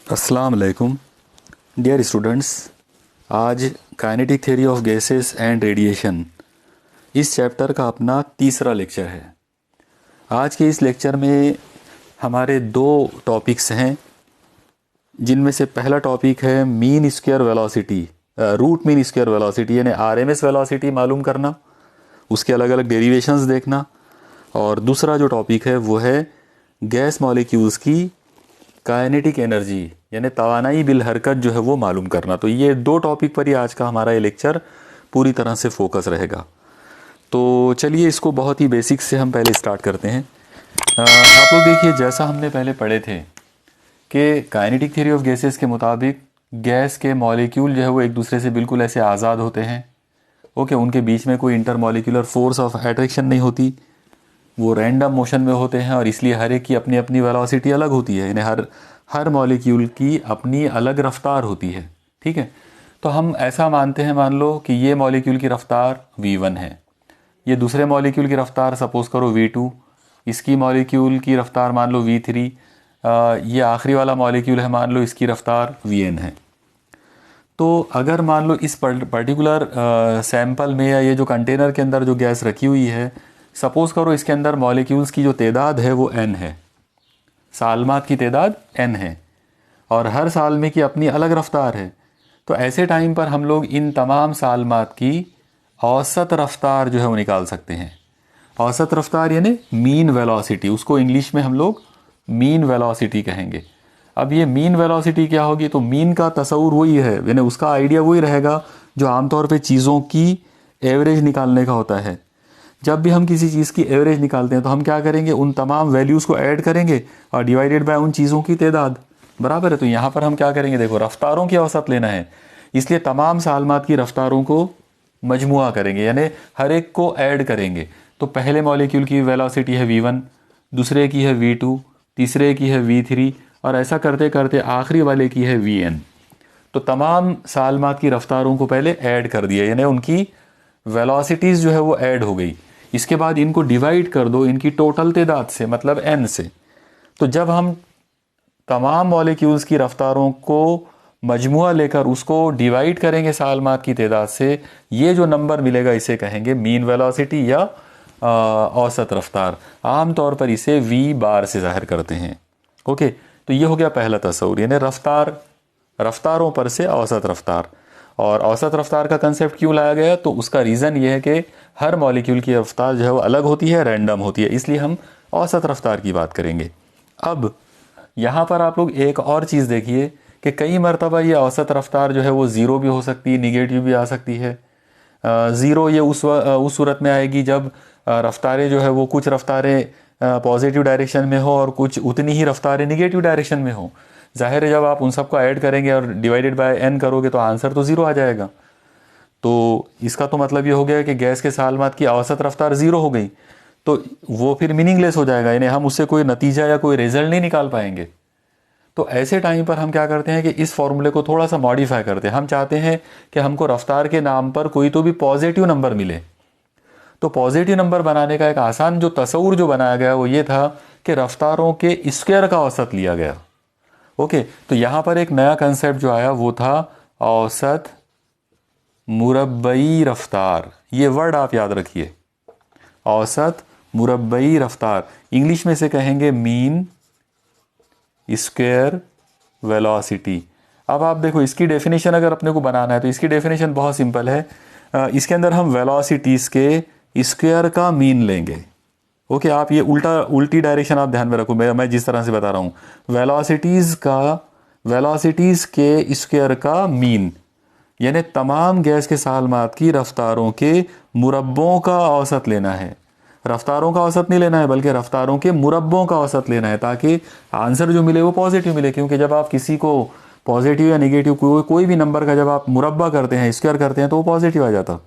अस्सलाम वालेकुम dear students. आज kinetic theory of gases and radiation इस चैप्टर का अपना तीसरा लेक्चर है। आज के इस लेक्चर में हमारे दो टॉपिक्स हैं, जिनमें से पहला टॉपिक है mean square velocity, root mean square velocity यानी आरएमएस वेलोसिटी मालूम करना, उसके अलग अलग डेरिवेशंस देखना। और दूसरा जो टॉपिक है वो है गैस मॉलिक्यूल्स की काइनेटिक एनर्जी यानी तवानाई बिल हरकत जो है वो मालूम करना। तो ये दो टॉपिक पर ही आज का हमारा ये लेक्चर पूरी तरह से फोकस रहेगा। तो चलिए इसको बहुत ही बेसिक्स से हम पहले स्टार्ट करते हैं। आप लोग देखिए, जैसा हमने पहले पढ़े थे कि काइनेटिक थ्योरी ऑफ गैसेस के मुताबिक गैस के मॉलिक्यूल जो है वो एक दूसरे से बिल्कुल ऐसे आज़ाद होते हैं। ओके, उनके बीच में कोई इंटरमॉलिक्यूलर फोर्स ऑफ अट्रैक्शन नहीं होती, वो रैंडम मोशन में होते हैं और इसलिए हर एक की अपनी अपनी वेलोसिटी अलग होती है, यानी हर मॉलिक्यूल की अपनी अलग रफ्तार होती है। ठीक है, तो हम ऐसा मानते हैं, मान लो कि ये मॉलिक्यूल की रफ्तार v1 है, ये दूसरे मॉलिक्यूल की रफ्तार सपोज करो v2, इसकी मॉलिक्यूल की रफ्तार मान लो v3, ये आखिरी वाला मॉलिक्यूल है, मान लो इसकी रफ्तार vn है। तो अगर मान लो इस पर्टिकुलर सैंपल में या ये जो कंटेनर के अंदर जो गैस रखी हुई है, सपोज़ करो इसके अंदर मॉलिक्यूल्स की जो तादाद है वो n है, सालमात की तादाद n है और हर साल में की अपनी अलग रफ्तार है। तो ऐसे टाइम पर हम लोग इन तमाम सालमात की औसत रफ्तार जो है वो निकाल सकते हैं। औसत रफ्तार यानी मीन वेलोसिटी, उसको इंग्लिश में हम लोग मीन वेलोसिटी कहेंगे। अब ये मीन वेलोसिटी क्या होगी? तो मीन का तस्वुर वही है, यानी उसका आइडिया वही रहेगा जो आमतौर पे चीज़ों की एवरेज निकालने का होता है। जब भी हम किसी चीज़ की एवरेज निकालते हैं तो हम क्या करेंगे, उन तमाम वैल्यूज़ को ऐड करेंगे और डिवाइडेड बाय उन चीज़ों की तादाद बराबर है। तो यहाँ पर हम क्या करेंगे, देखो रफ्तारों की औसत लेना है, इसलिए तमाम सालमात की रफ्तारों को मजमुआ करेंगे, यानी हर एक को ऐड करेंगे। तो पहले मॉलिक्यूल की वेलोसिटी है v1, दूसरे की है v2, तीसरे की है v3 और ऐसा करते करते आखिरी वाले की है vn। तो तमाम सालमात की रफ्तारों को पहले ऐड कर दिया, यानी उनकी वेलोसिटीज़ जो है वो ऐड हो गई। इसके बाद इनको डिवाइड कर दो इनकी टोटल तादाद से, मतलब n से। तो जब हम तमाम मॉलिक्यूल्स की रफ्तारों को मजमुआ लेकर उसको डिवाइड करेंगे सालमात की तादाद से, ये जो नंबर मिलेगा इसे कहेंगे मीन वेलोसिटी या औसत रफ्तार। आम तौर पर इसे v बार से जाहिर करते हैं। ओके, तो ये हो गया पहला तस्वुर, यानी रफ्तारों पर से औसत रफ्तार। और औसत रफ्तार का कंसेप्ट क्यों लाया गया? तो उसका रीज़न ये है कि हर मॉलिक्यूल की रफ्तार जो है वो अलग होती है, रैंडम होती है, इसलिए हम औसत रफ्तार की बात करेंगे। अब यहाँ पर आप लोग एक और चीज़ देखिए कि कई मरतबा ये औसत रफ्तार जो है वो ज़ीरो भी हो सकती है, निगेटिव भी आ सकती है। ज़ीरो ये उस सूरत में आएगी जब रफ्तारें जो है वो कुछ रफ्तारें पॉजिटिव डायरेक्शन में हो और कुछ उतनी ही रफ्तारें निगेटिव डायरेक्शन में हो। जाहिर है जब आप उन सबको ऐड करेंगे और डिवाइडेड बाय n करोगे तो आंसर तो ज़ीरो आ जाएगा। तो इसका तो मतलब ये हो गया कि गैस के सालमात की औसत रफ्तार ज़ीरो हो गई, तो वो फिर मीनिंगलेस हो जाएगा, यानी हम उससे कोई नतीजा या कोई रिजल्ट नहीं निकाल पाएंगे। तो ऐसे टाइम पर हम क्या करते हैं कि इस फॉर्मूले को थोड़ा सा मॉडिफाई करते हैं। हम चाहते हैं कि हमको रफ्तार के नाम पर कोई तो भी पॉजिटिव नंबर मिले। तो पॉजिटिव नंबर बनाने का एक आसान जो तस्वुर जो बनाया गया वो ये था कि रफ्तारों के स्क्वायर का औसत लिया गया। ओके, तो यहाँ पर एक नया कंसेप्ट जो आया वो था औसत मुरब्बई रफ्तार। ये वर्ड आप याद रखिए, औसत मुरब्बई रफ्तार। इंग्लिश में से कहेंगे मीन स्क्वायर वेलोसिटी। अब आप देखो इसकी डेफिनेशन अगर अपने को बनाना है तो इसकी डेफिनेशन बहुत सिंपल है। इसके अंदर हम वेलोसिटीज़ के स्क्वायर का मीन लेंगे। ओके, आप ये उल्टी डायरेक्शन आप ध्यान में रखो, मैं जिस तरह से बता रहा हूँ, वेलोसिटीज़ के स्क्वायर का मीन, यानी तमाम गैस के सालमात की रफ्तारों के मुरब्बों का औसत लेना है। रफ्तारों का औसत नहीं लेना है बल्कि रफ्तारों के मुरब्बों का औसत लेना है, ताकि आंसर जो मिले वो पॉजिटिव मिले। क्योंकि जब आप किसी को पॉजिटिव या नेगेटिव कोई भी नंबर का जब आप मुरब्बा करते हैं, स्क्वायर करते हैं, तो वो पॉजिटिव आ जाता।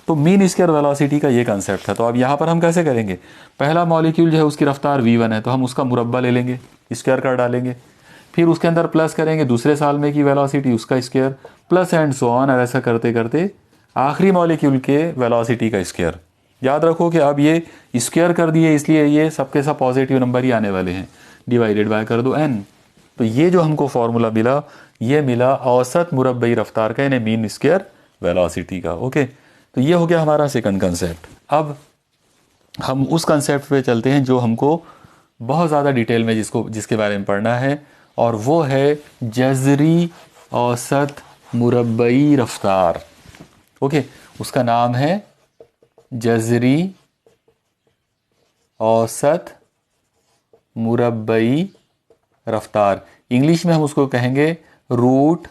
तो मीन स्क्वायर वेलोसिटी का ये कंसेप्ट है। तो अब यहाँ पर हम कैसे करेंगे, पहला मॉलिक्यूल जो है उसकी रफ्तार v1 है, तो हम उसका मुरब्बा ले लेंगे, स्क्वायर कर डालेंगे, फिर उसके अंदर प्लस करेंगे दूसरे साल में की वेलोसिटी, उसका square, plus and so on, और ऐसा करते करते आखिरी मॉलिक्यूल के वेलोसिटी का स्क्वायर। याद रखो कि अब ये स्क्वायर कर दिए, इसलिए ये सबके सब पॉजिटिव नंबर ही आने वाले हैं। डिवाइडेड बाय कर दो n। तो ये जो हमको फॉर्मूला मिला, ये मिला औसत मुरब्बई रफ्तार का, यानी मीन स्क्वायर वेलोसिटी का। ओके, तो ये हो गया हमारा सेकंड कंसेप्ट। अब हम उस कंसेप्ट पे चलते हैं जो हमको बहुत ज़्यादा डिटेल में जिसके बारे में पढ़ना है, और वो है जज़री औसत मुरब्बई रफ्तार। ओके, उसका नाम है जज़री औसत मुरब्बई रफ्तार। इंग्लिश में हम उसको कहेंगे root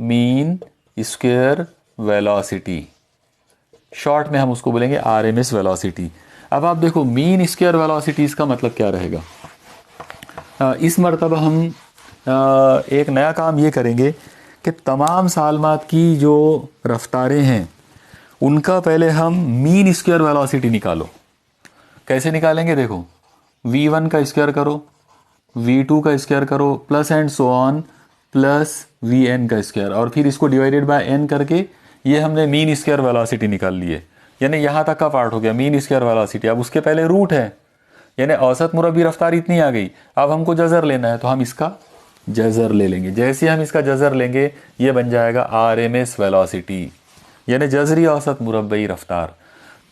mean square velocity, short में हम उसको बोलेंगे आरएमएस वेलोसिटी। अब आप देखो मीन स्क्वायर वेलोसिटी, इसका मतलब क्या रहेगा। इस मर्तबा हम एक नया काम ये करेंगे कि तमाम सालमात की जो रफ्तारें हैं उनका पहले हम मीन स्क्वायर वेलोसिटी निकालो। कैसे निकालेंगे, देखो v1 का स्क्वायर करो, v2 का स्क्वायर करो, plus and so on, plus vn का स्क्वायर, और फिर इसको डिवाइडेड बाय n करके ये हमने मीन स्क्वायर वेलोसिटी निकाल ली है। यानी यहाँ तक का पार्ट हो गया मीन स्क्वायर वेलोसिटी। अब उसके पहले रूट है, यानी औसत मुरब्बी रफ्तार इतनी आ गई। अब हमको जज़र लेना है तो हम इसका जज़र ले लेंगे। जैसे हम इसका जज़र लेंगे ये बन जाएगा आरएमएस वेलोसिटी, यानी जज़री औसत मुरब्बई रफ्तार।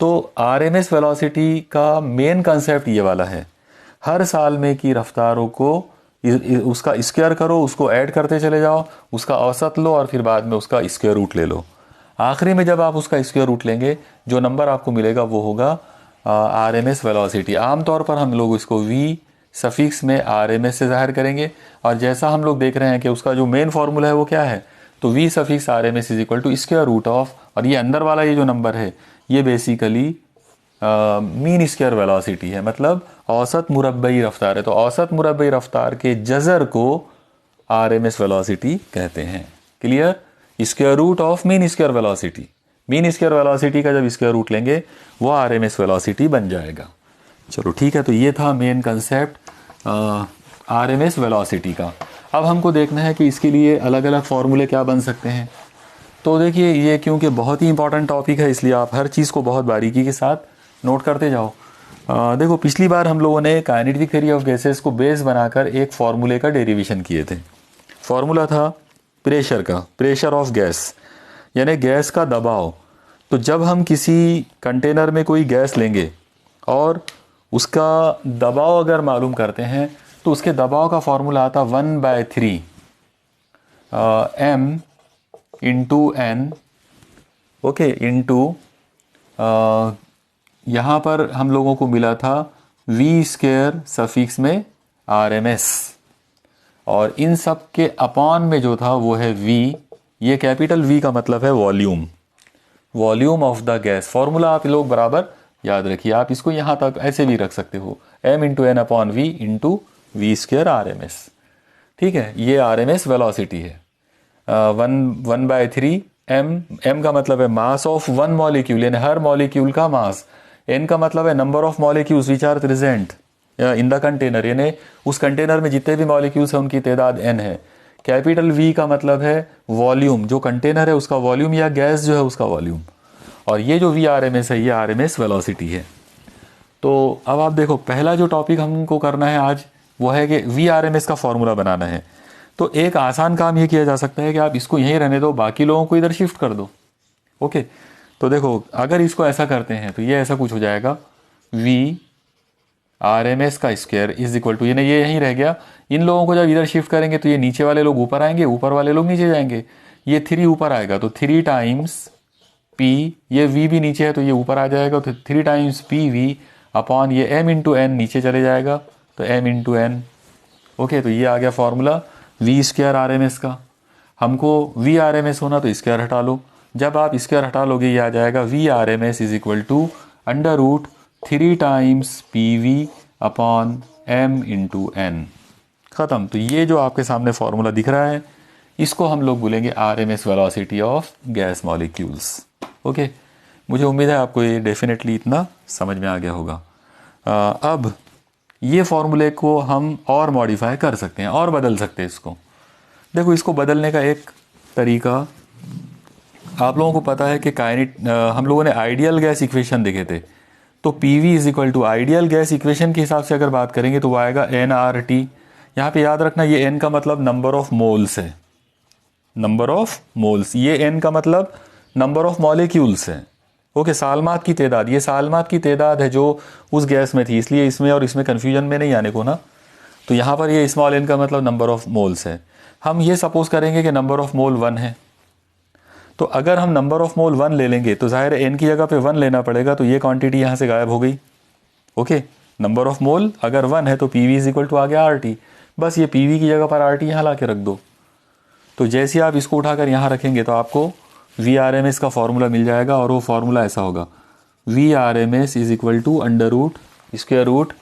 तो आरएमएस वेलोसिटी का मेन कंसेप्ट ये वाला है, हर साल में की रफ्तारों को उसका स्क्वायर करो, उसको ऐड करते चले जाओ, उसका औसत लो और फिर बाद में उसका स्क्वायर रूट ले लो। आखिरी में जब आप उसका स्क्वायर रूट लेंगे जो नंबर आपको मिलेगा वो होगा आरएमएस वेलोसिटी। आमतौर पर हम लोग इसको वी सफिक्स में आरएमएस से ज़ाहिर करेंगे, और जैसा हम लोग देख रहे हैं कि उसका जो मेन फार्मूला है वो क्या है, तो V suffix RMS is equal to square root of, और ये अंदर वाला ये जो नंबर है ये बेसिकली मीन स्क्वायर वेलोसिटी है, मतलब औसत मुरब्बई रफ्तार है। तो औसत मुरब्बई रफ्तार के जज़र को आरएमएस वेलोसिटी कहते हैं। Clear, square root of mean square velocity, mean square velocity का जब स्क्वायर रूट लेंगे वो आरएमएस वेलोसिटी बन जाएगा। चलो ठीक है, तो ये था मेन कंसेप्ट आरएमएस वेलोसिटी का। अब हमको देखना है कि इसके लिए अलग अलग फार्मूले क्या बन सकते हैं। तो देखिए ये क्योंकि बहुत ही इंपॉर्टेंट टॉपिक है इसलिए आप हर चीज़ को बहुत बारीकी के साथ नोट करते जाओ। देखो पिछली बार हम लोगों ने काइनेटिक थ्योरी ऑफ गैसेस को बेस बनाकर एक फार्मूले का डेरिवेशन किए थे। फार्मूला था प्रेशर का, प्रेशर ऑफ गैस, यानी गैस का दबाव। तो जब हम किसी कंटेनर में कोई गैस लेंगे और उसका दबाव अगर मालूम करते हैं तो उसके दबाव का फार्मूला आता 1/3 m into n, okay, into यहाँ पर हम लोगों को मिला था v स्क्वायर सफिक्स में RMS, और इन सब के अपॉन में जो था वो है v। ये कैपिटल V का मतलब है volume, volume of the gas. Formula आप लोग बराबर याद रखिए, आप इसको यहाँ तक ऐसे भी रख सकते हो, m into N upon v into V square RMS। ठीक है, ये RMS वेलोसिटी है। 1/3 m का मतलब है मास ऑफ वन मॉलिक्यूल, यानी हर मॉलिक्यूल का मास। n का मतलब है number of molecules which are present in the container, यानी उस कंटेनर में जितने भी मॉलिक्यूल्स हैं उनकी तादाद n है। कैपिटल V का मतलब है वॉल्यूम, जो कंटेनर है उसका वॉल्यूम या गैस जो है उसका वॉल्यूम, और ये जो VRMS है ये RMS वेलोसिटी है। तो अब आप देखो पहला जो टॉपिक हमको करना है आज वो है कि VRMS का फॉर्मूला बनाना है। तो एक आसान काम ये किया जा सकता है कि आप इसको यहीं रहने दो, बाकी लोगों को इधर शिफ्ट कर दो। ओके, तो देखो अगर इसको ऐसा करते हैं तो ये ऐसा कुछ हो जाएगा, VRMS का स्क्वायर इज इक्वल टू, यानी ये यहीं रह गया। इन लोगों को जब इधर शिफ्ट करेंगे तो ये नीचे वाले लोग ऊपर आएंगे, ऊपर वाले लोग नीचे जाएंगे। ये 3 ऊपर आएगा तो 3 टाइम्स P, ये V भी नीचे है तो ये ऊपर आ जाएगा, तो 3 टाइम्स PV अपॉन ये m इंटू n नीचे चले जाएगा तो m इंटू n। ओके, तो ये आ गया फॉर्मूला V स्क्वायर RMS का। हमको VRMS होना तो स्क्वायर हटा लो, जब आप स्क्वायर हटा लोगे ये आ जाएगा VRMS is equal to under root 3 times PV upon m into n। ख़त्म। तो ये जो आपके सामने फार्मूला दिख रहा है इसको हम लोग बोलेंगे RMS velocity of gas molecules. Okay, मुझे उम्मीद है आपको ये डेफिनेटली इतना समझ में आ गया होगा। अब ये फार्मूले को हम और मॉडिफाई कर सकते हैं और बदल सकते हैं इसको। देखो इसको बदलने का एक तरीका, आप लोगों को पता है कि हम लोगों ने आइडियल गैस इक्वेशन देखे थे, तो PV is equal to ideal gas equation के हिसाब से अगर बात करेंगे तो वो आएगा nRT, यहाँ पे याद रखना ये n का मतलब नंबर ऑफ मोल्स है, नंबर ऑफ मोल्स, ये n का मतलब नंबर ऑफ मॉलिक्यूल्स है। ओके, सालमात की तादाद, ये सालमात की तादाद है जो उस गैस में थी, इसलिए इसमें और इसमें कन्फ्यूजन में नहीं आने को ना। तो यहाँ पर ये स्मॉल n का मतलब नंबर ऑफ मोल्स है। हम ये सपोज करेंगे कि नंबर ऑफ मोल 1 है, तो अगर हम नंबर ऑफ मोल 1 ले लेंगे तो ज़ाहिर है n की जगह पे 1 लेना पड़ेगा, तो ये क्वांटिटी यहाँ से गायब हो गई। ओके, नंबर ऑफ मोल अगर 1 है तो PV इज इक्वल टू आ गया RT, बस ये PV की जगह पर RT यहाँ ला के रख दो। तो जैसे आप इसको उठाकर यहाँ रखेंगे तो आपको VRMS का फॉर्मूला मिल जाएगा, और वो फार्मूला ऐसा होगा VRMS is equal to under root square root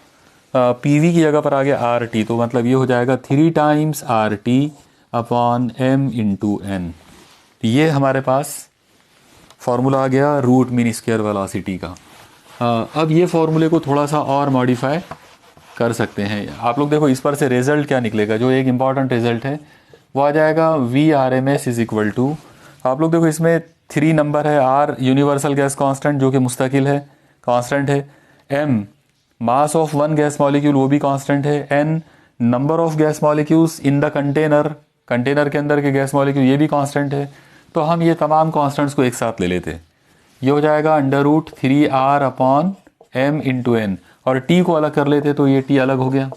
PV की जगह पर आ गया RT, तो मतलब ये हो जाएगा 3 times RT upon M into N। ये हमारे पास फार्मूला आ गया रूट मीन स्क्वायर वेलोसिटी का। अब ये फार्मूले को थोड़ा सा और मॉडिफाई कर सकते हैं। आप लोग देखो इस पर से रिजल्ट क्या निकलेगा, जो एक इम्पॉर्टेंट रिजल्ट है वो आ जाएगा VRMS इज इक्वल टू, आप लोग देखो इसमें 3 नंबर है, R यूनिवर्सल गैस कांस्टेंट जो कि मुस्तकिल है, कांस्टेंट है, M mass of 1 gas molecule वो भी कांस्टेंट है, N number of gas molecules in the container, container के अंदर के गैस मॉलिक्यूल ये भी कांस्टेंट है। तो हम ये तमाम कांस्टेंट्स को एक साथ ले लेते, ये हो जाएगा under root 3R upon M into N, और T को अलग कर लेते तो ये T अलग हो गया।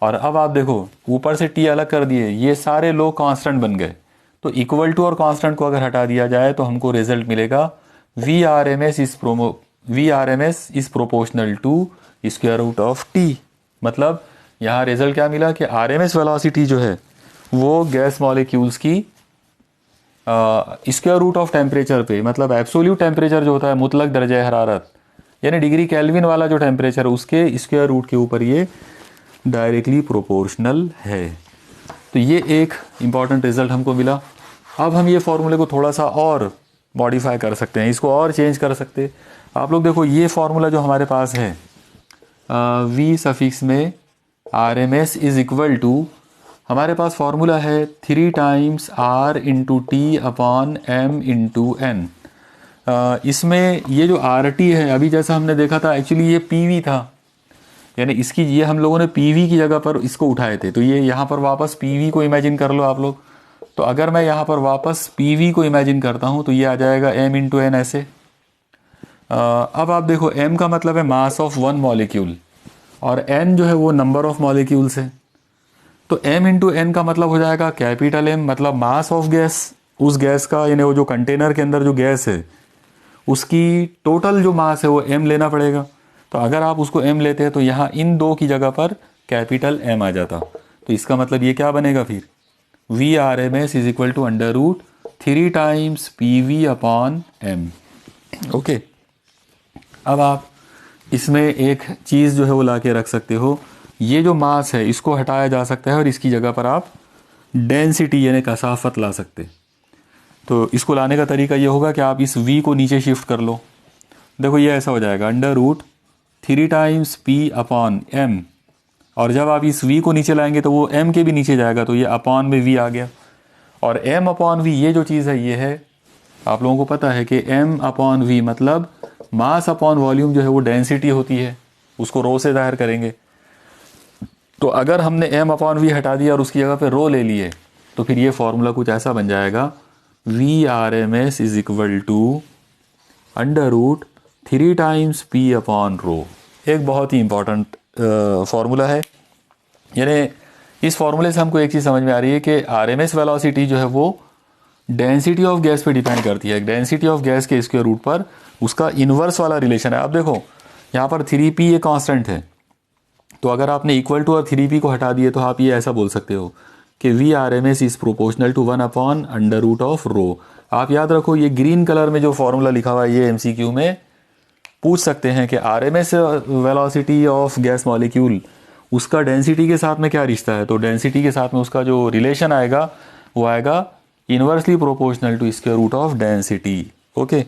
और अब आप देखो ऊपर से T अलग कर दिए, ये सारे लोग कांस्टेंट बन गए, तो इक्वल टू और कांस्टेंट को अगर हटा दिया जाए तो हमको रिजल्ट मिलेगा VRMS is proportional to square root of T। मतलब यहाँ रिजल्ट क्या मिला कि RMS वेलोसिटी जो है वो गैस मॉलिक्यूल्स की स्क्वायर रूट ऑफ टेम्परेचर पे, मतलब एब्सोल्यूट टेम्परेचर जो होता है मुतलक दर्जा हरारत यानी डिग्री केल्विन वाला जो टेम्परेचर है उसके स्क्वायर रूट के ऊपर ये डायरेक्टली प्रोपोर्शनल है। तो ये एक इम्पॉर्टेंट रिजल्ट हमको मिला। अब हम ये फॉर्मूले को थोड़ा सा और मॉडिफाई कर सकते हैं, इसको और चेंज कर सकते हैं। आप लोग देखो ये फॉर्मूला जो हमारे पास है V सफिक्स में RMS इज इक्वल टू, हमारे पास फॉर्मूला है 3 times R into T upon M into N। इसमें ये जो RT है अभी जैसा हमने देखा था एक्चुअली ये PV था, यानी इसकी ये हम लोगों ने PV की जगह पर इसको उठाए थे, तो ये यहाँ पर वापस PV को इमेजिन कर लो आप लोग। तो अगर मैं यहाँ पर वापस PV को इमेजिन करता हूँ तो ये आ जाएगा M इंटू N ऐसे। अब आप देखो M का मतलब है मास ऑफ 1 मॉलिक्यूल और N जो है वो नंबर ऑफ मॉलिक्यूल्स है, तो M इंटू N का मतलब हो जाएगा कैपिटल M, मतलब मास ऑफ गैस, उस गैस का यानी वो जो कंटेनर के अंदर जो गैस है उसकी टोटल जो मास है वो M लेना पड़ेगा। तो अगर आप उसको M लेते हैं तो यहाँ इन दो की जगह पर कैपिटल M आ जाता, तो इसका मतलब ये क्या बनेगा फिर VRMS is equal to under root 3 times PV upon M। Okay, अब आप इसमें एक चीज़ जो है वो ला के रख सकते हो, ये जो मास है इसको हटाया जा सकता है और इसकी जगह पर आप डेंसिटी यानी कसाफत ला सकते। तो इसको लाने का तरीका ये होगा कि आप इस V को नीचे शिफ्ट कर लो। देखो ये ऐसा हो जाएगा under root 3 times P upon M, और जब आप इस V को नीचे लाएंगे तो वो M के भी नीचे जाएगा, तो ये अपॉन में V आ गया। और M अपॉन V ये जो चीज़ है ये है, आप लोगों को पता है कि M अपॉन V मतलब मास अपॉन वॉल्यूम जो है वो डेंसिटी होती है, उसको रो से जाहिर करेंगे। तो अगर हमने M अपॉन V हटा दिया और उसकी जगह पे रो ले लिए तो फिर ये फॉर्मूला कुछ ऐसा बन जाएगा VRMS is equal to under root 3 times P upon rho. एक बहुत ही इंपॉर्टेंट फार्मूला है, यानी इस फार्मूले से हमको एक चीज़ समझ में आ रही है कि RMS वेलोसिटी जो है वो डेंसिटी ऑफ गैस पे डिपेंड करती है। डेंसिटी ऑफ गैस के स्क्वायर रूट पर उसका इन्वर्स वाला रिलेशन है। आप देखो यहाँ पर 3P ये कांस्टेंट है, तो अगर आपने इक्वल टू और 3P को हटा दिए तो आप ये ऐसा बोल सकते हो कि VRMS is proportional to 1 upon under root of rho. आप याद रखो ये ग्रीन कलर में जो फॉर्मूला लिखा हुआ है ये MCQ में पूछ सकते हैं कि RMS velocity of gas molecule उसका डेंसिटी के साथ में क्या रिश्ता है। तो डेंसिटी के साथ में उसका जो रिलेशन आएगा वो आएगा inversely proportional to square root of density. Okay,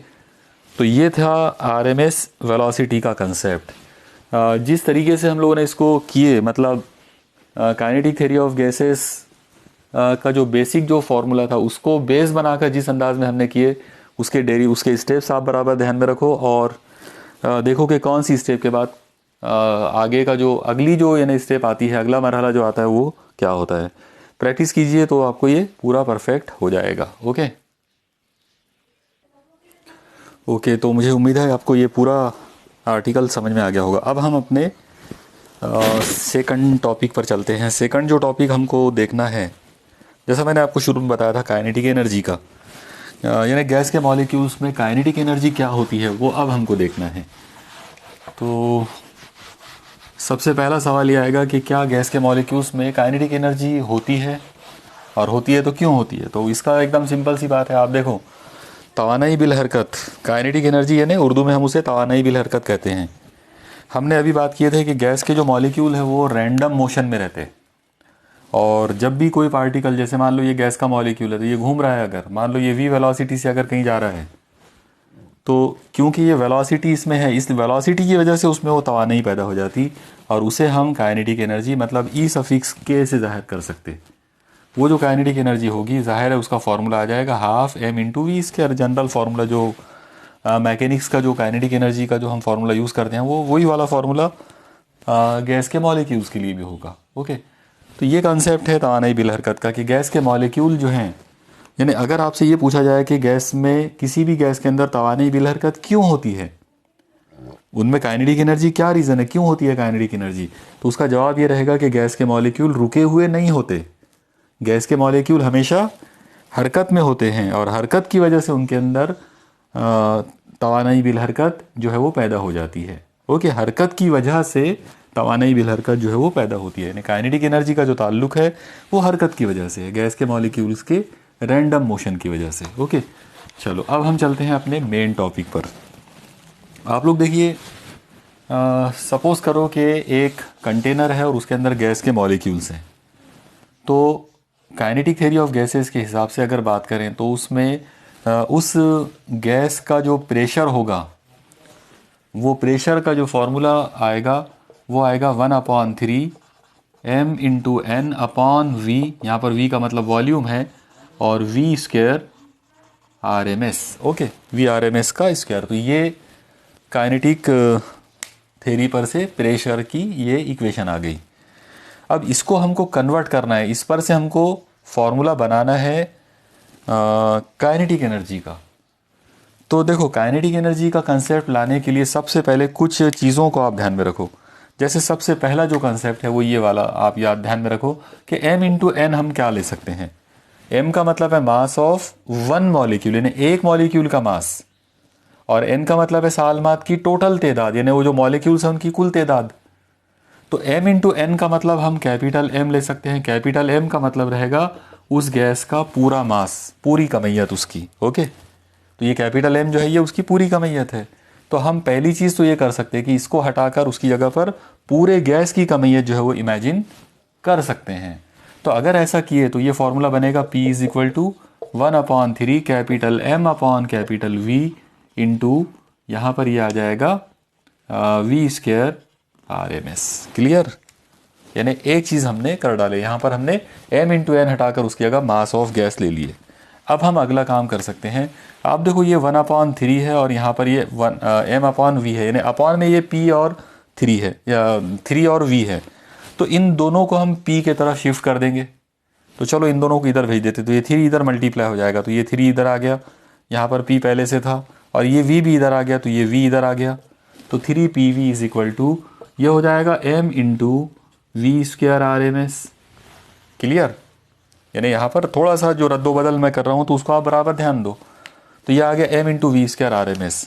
तो ये था RMS वेलोसिटी का कंसेप्ट। जिस तरीके से हम लोगों ने इसको किए, मतलब काइनेटिक थ्योरी ऑफ गैसेस का जो बेसिक जो फॉर्मूला था उसको बेस बनाकर जिस अंदाज में हमने किए उसके स्टेप्स आप बराबर ध्यान में रखो और देखो कि कौन सी स्टेप के बाद आगे का जो अगली जो यानी स्टेप आती है, अगला मरहला जो आता है वो क्या होता है। प्रैक्टिस कीजिए तो आपको ये पूरा परफेक्ट हो जाएगा। ओके ओके, तो मुझे उम्मीद है आपको ये पूरा आर्टिकल समझ में आ गया होगा। अब हम अपने सेकंड टॉपिक पर चलते हैं। सेकंड जो टॉपिक हमको देखना है, जैसा मैंने आपको शुरू में बताया था काइनेटिक एनर्जी का, यानी गैस के मॉलिक्यूल्स में काइनेटिक एनर्जी क्या होती है वो अब हमको देखना है। तो सबसे पहला सवाल ये आएगा कि क्या गैस के मॉलिक्यूल्स में काइनेटिक एनर्जी होती है, और होती है तो क्यों होती है। तो इसका एकदम सिंपल सी बात है, आप देखो, तवानाई बिल हरकत, काइनेटिक एनर्जी यानी उर्दू में हम उसे तवानाई बिल हरकत कहते हैं। हमने अभी बात किए थे कि गैस के जो मॉलिक्यूल है वो रैंडम मोशन में रहते हैं, और जब भी कोई पार्टिकल, जैसे मान लो ये गैस का मॉलिक्यूल है तो ये घूम रहा है, अगर मान लो ये v वेलोसिटी से अगर कहीं जा रहा है, तो क्योंकि ये वेलोसिटी इसमें है, इस वेलोसिटी की वजह से उसमें वो तवानाई पैदा हो जाती, और उसे हम काइनेटिक एनर्जी मतलब ई सफिक्स के से जाहिर कर सकते। वो जो काइनेटिक एनर्जी होगी, जाहिर है उसका फॉर्मूला आ जाएगा half m into V square. General formula जो मैकेनिक्स का जो काइनेटिक एनर्जी का जो हम फार्मूला यूज़ करते हैं, वो वही वाला फार्मूला गैस के मॉलिक्यूल्स के लिए भी होगा। ओके, तो ये कॉन्सेप्ट है तवानाई बिल हरकत का, कि गैस के मॉलिक्यूल जो हैं, यानी अगर आपसे ये पूछा जाए कि गैस में, किसी भी गैस के अंदर तवानाई बिल हरकत क्यों होती है, उनमें काइनेटिक एनर्जी क्या रीज़न है, क्यों होती है काइनेटिक एनर्जी, तो उसका जवाब ये रहेगा कि गैस के मॉलिक्यूल रुके हुए नहीं होते। गैस के मॉलिक्यूल हमेशा हरकत में होते हैं, और हरकत की वजह से उनके अंदर तवानाई बिल हरकत जो है वो पैदा हो जाती है। ओके, हरकत की वजह से तवानाई बिल हरकत जो है वो पैदा होती है, यानी काइनेटिक एनर्जी का जो ताल्लुक है वो हरकत की वजह से है, गैस के मॉलिक्यूल्स के रैंडम मोशन की वजह से। ओके, चलो अब हम चलते हैं अपने मेन टॉपिक पर। आप लोग देखिए, सपोज़ करो कि एक कंटेनर है और उसके अंदर गैस के मॉलिक्यूल्स हैं। तो काइनेटिक थ्योरी ऑफ गैसेस के हिसाब से अगर बात करें तो उसमें उस गैस का जो प्रेशर होगा, वो प्रेशर का जो फॉर्मूला आएगा वो आएगा 1/3 m into N upon V. यहाँ पर v का मतलब वॉल्यूम है, और v square RMS। Okay, v RMS का स्क्वायर। तो ये काइनेटिक थ्योरी पर से प्रेशर की ये इक्वेशन आ गई। अब इसको हमको कन्वर्ट करना है, इस पर से हमको फॉर्मूला बनाना है काइनेटिक एनर्जी का। तो देखो, काइनेटिक एनर्जी का कंसेप्ट लाने के लिए सबसे पहले कुछ चीज़ों को आप ध्यान में रखो। जैसे सबसे पहला जो कंसेप्ट है वो ये वाला आप याद ध्यान में रखो कि m इंटू एन हम क्या ले सकते हैं। m का मतलब है मास ऑफ वन मॉलिक्यूल, यानी एक मॉलिक्यूल का मास, और n का मतलब है सालमात की टोटल तादाद, यानी वो जो मॉलिक्यूल्स हैं उनकी कुल तादाद। तो m इंटू एन का मतलब हम कैपिटल M ले सकते हैं। कैपिटल M का मतलब रहेगा उस गैस का पूरा मास, पूरी कमैयत उसकी। ओके, तो ये कैपिटल M जो है ये उसकी पूरी कमैयत है। तो हम पहली चीज़ तो ये कर सकते हैं कि इसको हटाकर उसकी जगह पर पूरे गैस की कमैयत जो है वो इमेजिन कर सकते हैं। तो अगर ऐसा किए तो ये फॉर्मूला बनेगा P is equal to 1/3 capital M upon capital V into, यहाँ पर ये आ जाएगा V स्क्वायर RMS। क्लियर, यानी एक चीज़ हमने कर डाले, यहाँ पर हमने m इंटू एन हटाकर उसकी जगह मास ऑफ गैस ले लिए। अब हम अगला काम कर सकते हैं। आप देखो, ये 1/3 है और यहाँ पर ये m अपॉन वी है, यानी अपॉन में ये p और 3 है, या 3 और v है। तो इन दोनों को हम p के तरफ शिफ्ट कर देंगे। तो चलो इन दोनों को इधर भेज देते, तो ये 3 इधर मल्टीप्लाई हो जाएगा, तो ये 3 इधर आ गया, यहाँ पर p पहले से था, और ये v भी इधर आ गया, तो ये v इधर आ गया। तो 3PV इज इक्वल टू ये हो जाएगा m into V square RMS। Clear, यानी यहाँ पर थोड़ा सा जो रद्दो बदल मैं कर रहा हूँ तो उसको आप बराबर ध्यान दो। तो ये आ गया m into V square RMS।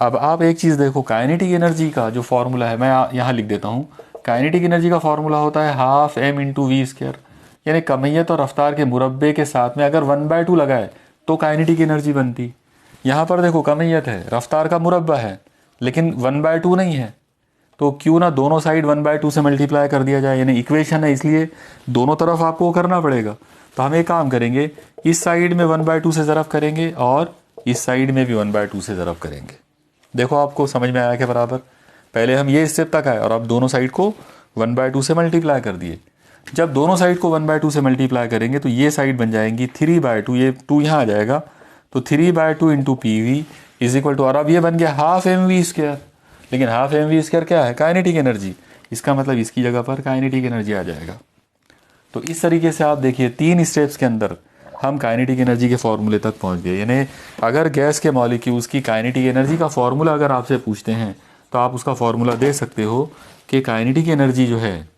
अब आप एक चीज़ देखो, काइनेटिक एनर्जी का जो फॉर्मूला है, मैं यहाँ लिख देता हूँ। काइनेटिक एनर्जी का फॉर्मूला होता है half m into V square, यानी कमैयत और रफ्तार के मुरब्बे के साथ में अगर 1/2 लगाए तो काइनेटिक एनर्जी बनती। यहाँ पर देखो, कमैयत है, रफ्तार का मुरब्बा है, लेकिन 1/2 नहीं है, तो क्यों ना दोनों साइड 1/2 से मल्टीप्लाई कर दिया जाए, यानी इक्वेशन है इसलिए दोनों तरफ आपको करना पड़ेगा। तो हम एक काम करेंगे, इस साइड में 1/2 से ज़रब करेंगे और इस साइड में भी 1/2 से ज़रब करेंगे। देखो आपको समझ में आया कि बराबर, पहले हम ये स्टेप तक आए और अब दोनों साइड को 1/2 से मल्टीप्लाई कर दिए। जब दोनों साइड को 1/2 से मल्टीप्लाई करेंगे तो ये साइड बन जाएंगी 3/2, ये 2 यहाँ आ जाएगा, तो 3/2 into P V is equal to, और अब ये बन गया हाफ m वी स्क्वायर। लेकिन हाफ एम वी स्क्वायर क्या है, काइनेटिक एनर्जी, इसका मतलब इसकी जगह पर काइनेटिक एनर्जी आ जाएगा। तो इस तरीके से आप देखिए 3 स्टेप्स के अंदर हम काइनेटिक एनर्जी के फॉर्मूले तक पहुंच गए। यानी अगर गैस के मॉलिक्यूल्स की काइनेटिक एनर्जी का फॉर्मूला अगर आपसे पूछते हैं तो आप उसका फॉर्मूला दे सकते हो कि काइनेटिक एनर्जी जो है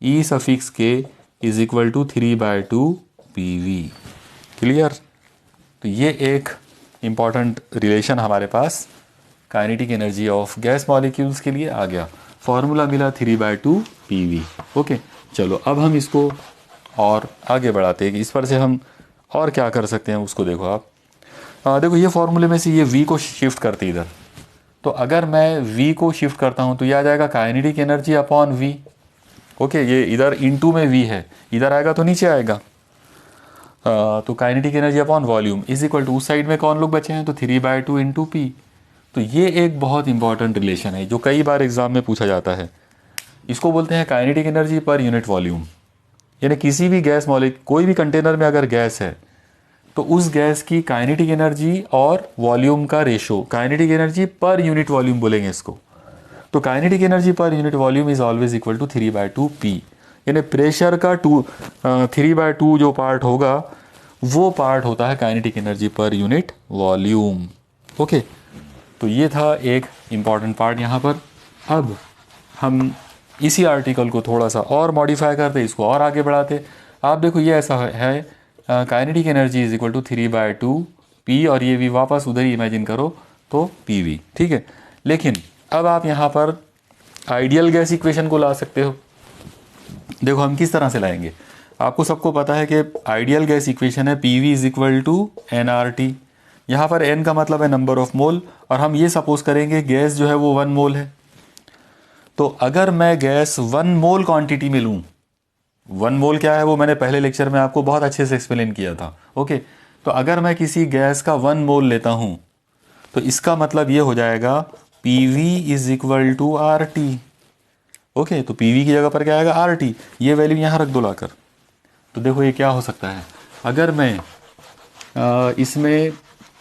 E suffix K is equal to 3/2 PV। Clear? तो ये एक इम्पॉर्टेंट रिलेशन हमारे पास kinetic energy of gas molecules के लिए आ गया। फॉर्मूला मिला 3/2 PV। ओके, चलो अब हम इसको और आगे बढ़ाते हैं कि इस पर से हम और क्या कर सकते हैं उसको देखो आप। देखो ये फॉर्मूले में से ये V को शिफ्ट करते इधर, तो अगर मैं V को शिफ्ट करता हूँ तो ये आ जाएगा kinetic energy upon V। Okay, ये इधर इनटू में V है, इधर आएगा तो नीचे आएगा। तो kinetic energy upon volume is equal to, उस साइड में कौन लोग बचे हैं तो 3/2 इंटू P। तो ये एक बहुत इंपॉर्टेंट रिलेशन है जो कई बार एग्जाम में पूछा जाता है। इसको बोलते हैं काइनेटिक एनर्जी पर यूनिट वॉल्यूम। यानी किसी भी गैस मॉलिक्यूल, कोई भी कंटेनर में अगर गैस है तो उस गैस की काइनेटिक एनर्जी और वॉल्यूम का रेशो, काइनेटिक एनर्जी पर यूनिट वॉल्यूम बोलेंगे इसको। तो काइनेटिक एनर्जी पर unit volume is always equal to 3/2 P। यानी प्रेशर का 3/2 जो पार्ट होगा वो पार्ट होता है काइनेटिक एनर्जी पर यूनिट वॉल्यूम। ओके, तो ये था एक इम्पॉर्टेंट पार्ट यहाँ पर। अब हम इसी आर्टिकल को थोड़ा सा और मॉडिफाई करते, इसको और आगे बढ़ाते। आप देखो ये ऐसा है, kinetic energy is equal to 3/2 P, और ये भी वापस उधर ही इमेजिन करो तो PV। ठीक है, लेकिन अब आप यहाँ पर आइडियल गैस इक्वेशन को ला सकते हो। देखो हम किस तरह से लाएंगे, आपको सबको पता है कि आइडियल गैस इक्वेशन है PV is equal to nRT। यहाँ पर n का मतलब है नंबर ऑफ मोल, और हम ये सपोज करेंगे गैस जो है वो 1 मोल है। तो अगर मैं गैस 1 मोल क्वांटिटी में लूँ, 1 मोल क्या है वो मैंने पहले लेक्चर में आपको बहुत अच्छे से एक्सप्लेन किया था। ओके, तो अगर मैं किसी गैस का 1 मोल लेता हूँ तो इसका मतलब ये हो जाएगा PV is equal to RT। Okay, तो PV की जगह पर क्या आएगा RT, ये वैल्यू यहाँ रख दो लाकर। तो देखो ये क्या हो सकता है, अगर मैं इसमें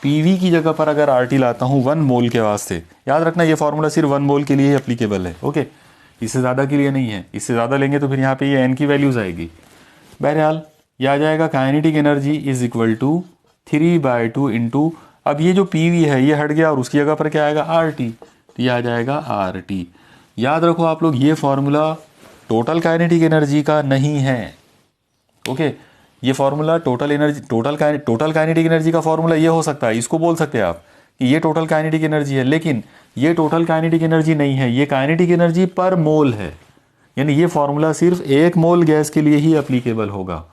PV की जगह पर अगर RT लाता हूँ 1 मोल के वास्ते, याद रखना ये फॉर्मूला सिर्फ 1 मोल के लिए ही एप्लीकेबल है। ओके, इससे ज़्यादा के लिए नहीं है, इससे ज़्यादा लेंगे तो फिर यहाँ पे ये n की वैल्यूज़ आएगी। बहरहाल ये आ जाएगा kinetic energy is equal to 3/2 into, अब ये जो PV है ये हट गया और उसकी जगह पर क्या आएगा RT, तो ये आ जाएगा RT। याद रखो आप लोग ये फॉर्मूला टोटल काइनेटिक एनर्जी का नहीं है। ओके, ये फॉर्मूला टोटल काइनेटिक एनर्जी का फॉर्मूला ये हो सकता है, इसको बोल सकते हैं आप कि ये टोटल काइनेटिक एनर्जी है, लेकिन ये टोटल काइनेटिक एनर्जी नहीं है, ये काइनेटिक एनर्जी पर मोल है। यानी ये फॉर्मूला सिर्फ 1 मोल गैस के लिए ही एप्लीकेबल होगा।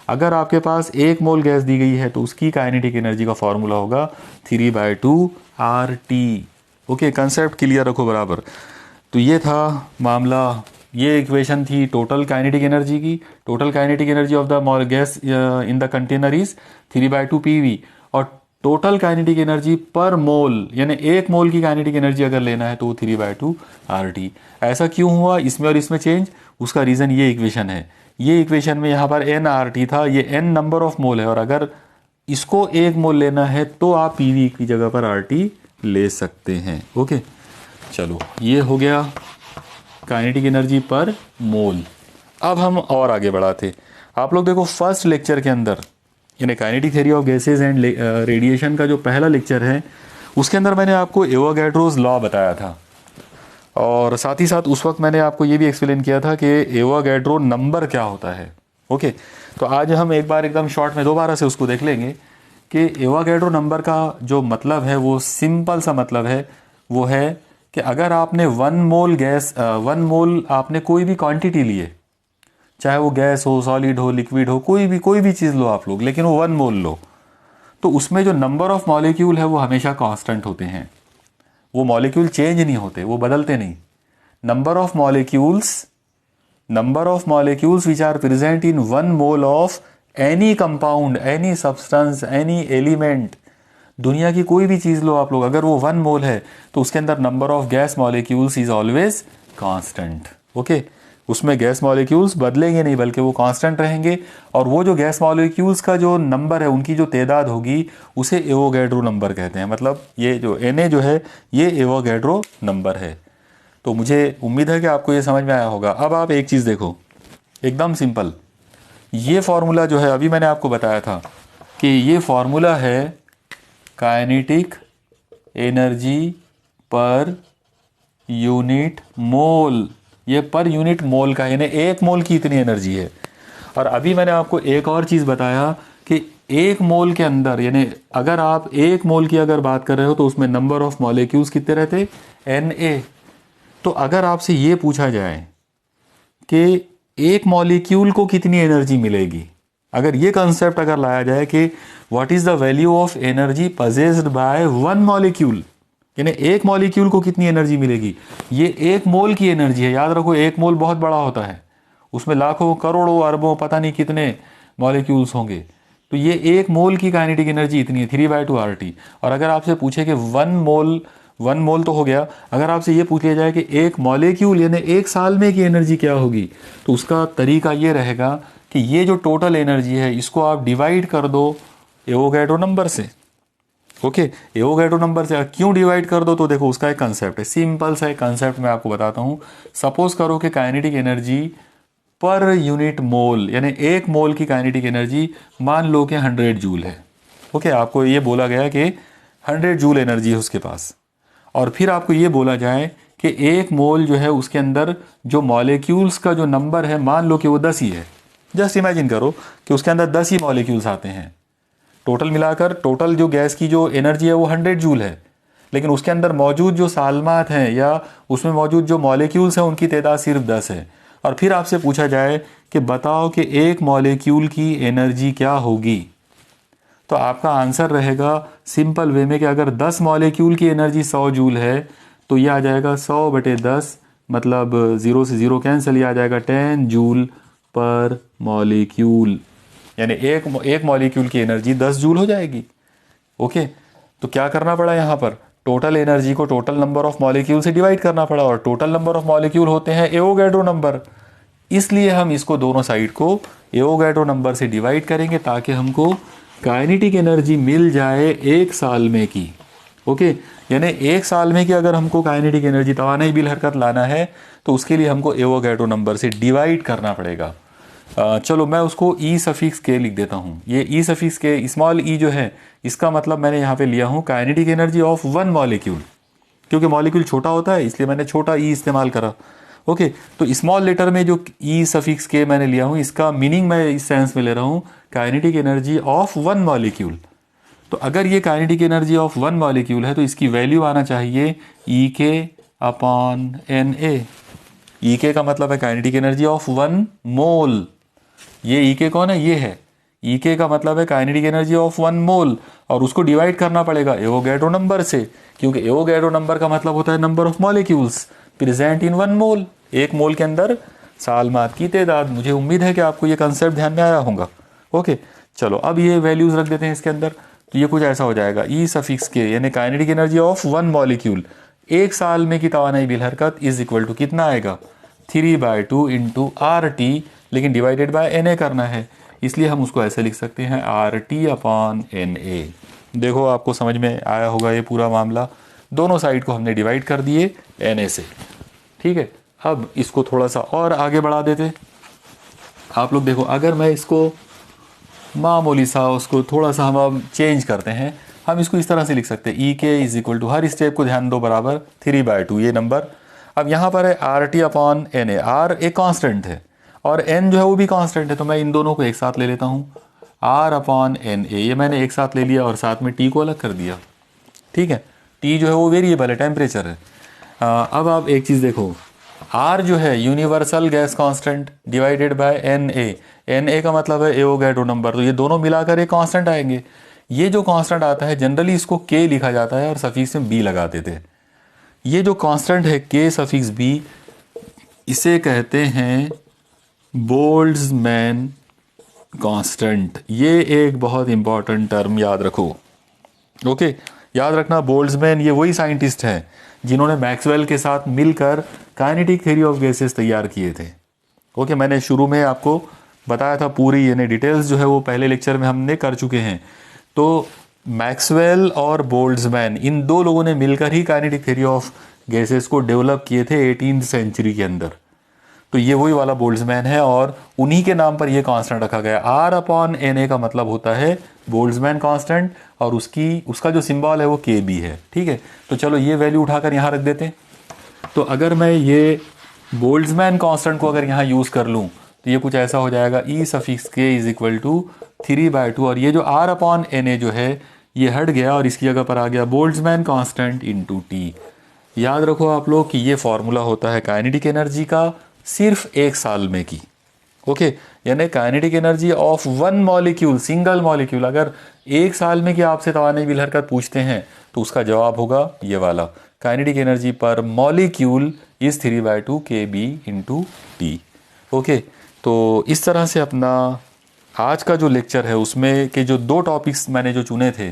अगर आपके पास 1 मोल गैस दी गई है तो उसकी काइनेटिक एनर्जी का फॉर्मूला होगा 3/2 RT। ओके, कंसेप्ट क्लियर रखो बराबर। तो ये था मामला, ये इक्वेशन थी टोटल काइनेटिक एनर्जी की। Total kinetic energy of the gas in the container is 3/2 PV, और टोटल काइनेटिक एनर्जी पर मोल, यानी 1 मोल की काइनेटिक एनर्जी अगर लेना है तो वो 3/2 RT। ऐसा क्यों हुआ इसमें और इसमें चेंज, उसका रीज़न ये इक्वेशन है। ये इक्वेशन में यहाँ पर nRT था, ये n नंबर ऑफ मोल है, और अगर इसको 1 मोल लेना है तो आप PV की जगह पर RT ले सकते हैं। ओके, चलो ये हो गया काइनेटिक एनर्जी पर मोल। अब हम और आगे बढ़ाते। आप लोग देखो फर्स्ट लेक्चर के अंदर, यानी kinetic theory of gases and radiation का जो पहला लेक्चर है उसके अंदर मैंने आपको एवोगैड्रोस लॉ बताया था, और साथ ही साथ उस वक्त मैंने आपको ये भी एक्सप्लेन किया था कि एवोगैड्रो नंबर क्या होता है। ओके, तो आज हम एक बार एकदम शॉर्ट में दोबारा से उसको देख लेंगे कि एवोगैड्रो नंबर का जो मतलब है वो सिंपल सा मतलब है, वो है कि अगर आपने 1 मोल गैस 1 मोल आपने कोई भी क्वांटिटी लिए, चाहे वो गैस हो, सॉलिड हो, लिक्विड हो, कोई भी चीज़ लो आप लोग, लेकिन वो 1 मोल लो, तो उसमें जो नंबर ऑफ मॉलिक्यूल है वो हमेशा कांस्टेंट होते हैं। वो मॉलिक्यूल चेंज नहीं होते, वो बदलते नहीं। Number of molecules which are present in 1 mole of any compound, any substance, any element, दुनिया की कोई भी चीज़ लो आप लोग, अगर वो 1 मोल है तो उसके अंदर number of gas molecules is always constant. Okay, उसमें गैस मॉलिक्यूल्स बदलेंगे नहीं बल्कि वो कांस्टेंट रहेंगे, और वो जो गैस मॉलिक्यूल्स का जो नंबर है, उनकी जो तादाद होगी, उसे एवोगैड्रो नंबर कहते हैं। मतलब ये जो Na जो है ये एवोगैड्रो नंबर है। तो मुझे उम्मीद है कि आपको ये समझ में आया होगा। अब आप एक चीज़ देखो, एकदम सिंपल, ये फॉर्मूला जो है अभी मैंने आपको बताया था कि ये फॉर्मूला है काइनेटिक एनर्जी पर यूनिट मोल। ये पर यूनिट मोल का, यानी एक मोल की इतनी एनर्जी है। और अभी मैंने आपको एक और चीज़ बताया कि एक मोल के अंदर, यानी अगर आप एक मोल की अगर बात कर रहे हो तो उसमें नंबर ऑफ मॉलिक्यूल्स कितने रहते, Na। तो अगर आपसे ये पूछा जाए कि एक मॉलिक्यूल को कितनी एनर्जी मिलेगी, अगर ये कंसेप्ट अगर लाया जाए कि what is the value of energy possessed by one molecule, यानी एक मॉलिक्यूल को कितनी एनर्जी मिलेगी, ये एक मोल की एनर्जी है। याद रखो, एक मोल बहुत बड़ा होता है, उसमें लाखों करोड़ों अरबों पता नहीं कितने मॉलिक्यूल्स होंगे। तो ये एक मोल की काइनेटिक एनर्जी इतनी है, 3/2 RT। और अगर आपसे पूछे कि वन मोल तो हो गया, अगर आपसे ये पूछ लिया जाए कि एक मॉलिक्यूल यानी एक साल में की एनर्जी क्या होगी, तो उसका तरीका ये रहेगा कि ये जो टोटल एनर्जी है इसको आप डिवाइड कर दो एवोगैड्रो नंबर से। ओके, एवोगैड्रो नंबर से क्यों डिवाइड कर दो, तो देखो उसका एक कंसेप्ट है, सिंपल सा एक कंसेप्ट मैं आपको बताता हूँ। सपोज करो कि काइनेटिक एनर्जी पर यूनिट मोल, यानी एक मोल की काइनेटिक एनर्जी मान लो कि 100 जूल है। ओके, आपको ये बोला गया कि 100 जूल एनर्जी है उसके पास, और फिर आपको ये बोला जाए कि एक मोल जो है उसके अंदर जो मॉलिक्यूल्स का जो नंबर है मान लो कि वो 10 ही है। जस्ट इमेजिन करो कि उसके अंदर 10 ही मॉलिक्यूल्स आते हैं। टोटल मिलाकर टोटल जो गैस की जो एनर्जी है वो 100 जूल है, लेकिन उसके अंदर मौजूद जो सालमात हैं या उसमें मौजूद जो मॉलिक्यूल्स हैं उनकी तादाद सिर्फ 10 है। और फिर आपसे पूछा जाए कि बताओ कि एक मॉलिक्यूल की एनर्जी क्या होगी, तो आपका आंसर रहेगा सिंपल वे में कि अगर 10 मॉलिक्यूल की एनर्जी 100 जूल है तो ये आ जाएगा 100/10, मतलब 0 से 0 कैंसिल, ये आ जाएगा 10 जूल पर मॉलिक्यूल, यानी एक मॉलिक्यूल की एनर्जी 10 जूल हो जाएगी। ओके, तो क्या करना पड़ा यहाँ पर, टोटल एनर्जी को टोटल नंबर ऑफ मॉलिक्यूल से डिवाइड करना पड़ा, और टोटल नंबर ऑफ मॉलिक्यूल होते हैं एवोगैड्रो नंबर। इसलिए हम इसको दोनों साइड को एवोगैड्रो नंबर से डिवाइड करेंगे ताकि हमको काइनेटिक एनर्जी मिल जाए एक साल में की। ओके, यानी एक साल में की अगर हमको काइनेटिक एनर्जी तवानाई बिल हरकत लाना है तो उसके लिए हमको एवोगैड्रो नंबर से डिवाइड करना पड़ेगा। चलो मैं उसको ई सफिक्स के लिख देता हूँ। ये ई सफिक्स के स्मॉल ई जो है इसका मतलब मैंने यहाँ पे लिया हूँ kinetic energy of one molecule, क्योंकि मॉलिक्यूल छोटा होता है इसलिए मैंने छोटा ई इस्तेमाल करा। ओके, तो स्मॉल लेटर में जो ई सफिक्स के मैंने लिया हूँ इसका मीनिंग मैं इस सेंस में ले रहा हूँ kinetic energy of one molecule. तो अगर ये kinetic energy of one molecule है तो इसकी वैल्यू आना चाहिए E/NA। E का मतलब है kinetic energy of one mole. ये E कौन है, ये है E का मतलब है kinetic energy of one mole, और उसको डिवाइड करना पड़ेगा एवोगैड्रो नंबर से, क्योंकि एवोगैड्रो नंबर का मतलब होता है number of molecules present in one mole, एक मोल के अंदर सालमात की तादाद। मुझे उम्मीद है कि आपको ये कंसेप्ट ध्यान में आया होगा। ओके, चलो अब ये वैल्यूज रख देते हैं इसके अंदर। तो ये कुछ ऐसा हो जाएगा ई सफिक्स के यानी kinetic energy of one molecule एक साल में की तवानाई बिल हरकत इज इक्वल टू कितना आएगा, 3/2 इंटू RT, लेकिन डिवाइडेड बाय Na करना है इसलिए हम उसको ऐसे लिख सकते हैं RT/Na। देखो आपको समझ में आया होगा ये पूरा मामला। दोनों साइड को हमने डिवाइड कर दिए Na से। ठीक है, अब इसको थोड़ा सा और आगे बढ़ा देते। आप लोग देखो, अगर मैं इसको मामूली सा उसको थोड़ा सा हम चेंज करते हैं, हम इसको इस तरह से लिख सकते हैं E के इज इक्वल टू, हर स्टेप को ध्यान दो, बराबर 3/2 ये नंबर। अब यहाँ पर है RT/Na। R एक कांस्टेंट है और N जो है वो भी कांस्टेंट है, तो मैं इन दोनों को एक साथ ले लेता हूँ। R/Na ये मैंने एक साथ ले लिया और साथ में T को अलग कर दिया। ठीक है, T जो है वो वेरिएबल है, टेम्परेचर है। अब आप एक चीज़ देखो, R जो है universal gas constant divided by Na। Na का मतलब है एवोगैड्रो नंबर, तो ये दोनों मिलाकर एक कांस्टेंट आएंगे। ये जो कांस्टेंट आता है जनरली इसको K लिखा जाता है और सफिक्स में B लगा देते हैं। ये जो कांस्टेंट है K सफिक्स B, इसे कहते हैं बोल्ट्जमैन कांस्टेंट। ये एक बहुत इंपॉर्टेंट टर्म याद रखो। ओके, याद रखना, बोल्ट्जमैन ये वही साइंटिस्ट हैं जिन्होंने मैक्सवेल के साथ मिलकर काइनेटिक थ्योरी ऑफ गैसेस तैयार किए थे। ओके, मैंने शुरू में आपको बताया था, पूरी यानी डिटेल्स जो है वो पहले लेक्चर में हमने कर चुके हैं। तो मैक्सवेल और बोल्ट्जमैन इन दो लोगों ने मिलकर ही काइनेटिक थ्योरी ऑफ गैसेस को डेवलप किए थे 18th सेंचुरी के अंदर। तो ये वही वाला बोल्ट्जमैन है और उन्हीं के नाम पर ये कांस्टेंट रखा गया। R/Na का मतलब होता है बोल्ट्जमैन कांस्टेंट और उसका जो सिंबल है वो Kb है। ठीक है, तो चलो ये वैल्यू उठाकर यहाँ रख देते हैं। तो अगर मैं ये बोल्ट्जमैन कांस्टेंट को अगर यहाँ यूज़ कर लूँ तो ये कुछ ऐसा हो जाएगा E⁻k इज इक्वल टू 3/2 और ये जो R/Na जो है ये हट गया और इसकी जगह पर आ गया बोल्ट्जमैन कांस्टेंट इनटू T। याद रखो आप लोग कि ये फॉर्मूला होता है काइनेटिक एनर्जी का सिर्फ 1 साल में की। ओके, यानी kinetic energy of one molecule, single molecule. अगर 1 साल में कि आपसे तवानीबिल हरकत पूछते हैं तो उसका जवाब होगा ये वाला, काइनेटिक एनर्जी पर molecule is 3/2 Kb into T. Okay, तो इस तरह से अपना आज का जो लेक्चर है उसमें के जो 2 टॉपिक्स मैंने जो चुने थे,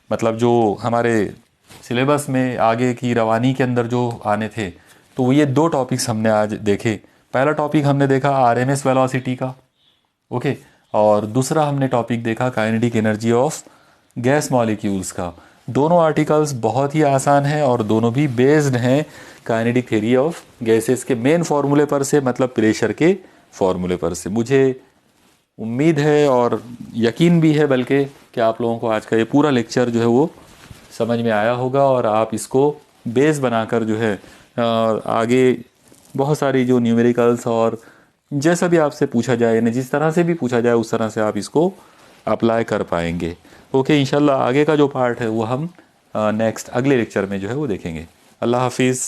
मतलब जो हमारे सिलेबस में आगे की रवानी के अंदर जो आने थे, तो वो ये 2 टॉपिक्स हमने आज देखे। पहला टॉपिक हमने देखा आरएमएस वेलोसिटी का, ओके, और दूसरा हमने टॉपिक देखा kinetic energy of gas molecules का। दोनों आर्टिकल्स बहुत ही आसान हैं और दोनों भी बेस्ड हैं काइनेटिक थ्योरी ऑफ गैसेस के मेन फार्मूले पर से, मतलब प्रेशर के फार्मूले पर से। मुझे उम्मीद है और यकीन भी है बल्कि कि आप लोगों को आज का ये पूरा लेक्चर जो है वो समझ में आया होगा और आप इसको बेस बनाकर जो है आगे बहुत सारी जो न्यूमेरिकल्स और जैसा भी आपसे पूछा जाए, यानी जिस तरह से भी पूछा जाए उस तरह से आप इसको अप्लाई कर पाएंगे। ओके, इंशाल्लाह आगे का जो पार्ट है वो हम नेक्स्ट अगले लेक्चर में जो है वो देखेंगे। अल्लाह हाफिज़।